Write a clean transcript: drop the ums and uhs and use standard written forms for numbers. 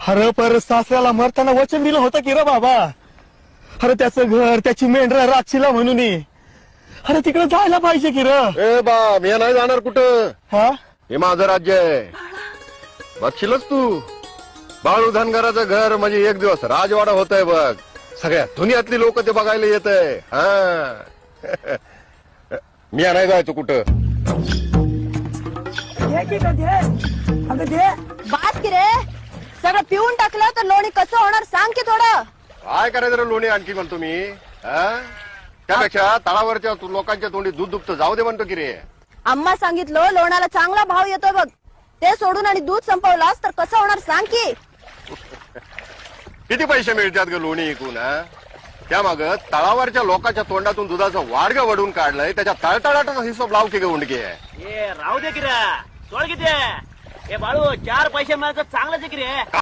अरे पर सासऱ्याला मरताना वचन दिलं होतं की रे बाबा. अरे त्याचं घर त्याची मेंढरा राखशीला म्हणून. अरे तिकडे जायला पाहिजे की र. ए बा मी नाही जाणार कुठं. हा हे माझं राज्य आहे. बघशीलच तू बाळू धनगराचं घर म्हणजे एक दिवस राजवाडा होत आहे बघ. सगळ्या दुनियातली लोक ते बघायला येत आहे. हा मी नाही जायचो कुठं. बात की रे सगळं पिऊन टाकलं तर लोणी कसं होणार सांग की थोडं. काय करायचं रे लोणी आणखी म्हणतो मी. त्यापेक्षा तळावरच्या लोकांच्या तोंडी दूध दुभतं जाऊ दे म्हणतो की रे. आम्हा सांगितलं लोणाला चांगला भाव येतो बघ. ते सोडून आणि दूध संपवलास तर कसं होणार सांग की. किती पैसे मिळतात ग लोणी ऐकून. त्यामाग तळावरच्या लोकांच्या तोंडातून दुधाचं वाडगं वडून काढलंय. त्याच्या तळतळाटाचा हिशोब लाव की ग उंडके. राहू दे की रे सोड किती हे बाळू 4 पैसे मिळायचं चांगलंच आहे की रे.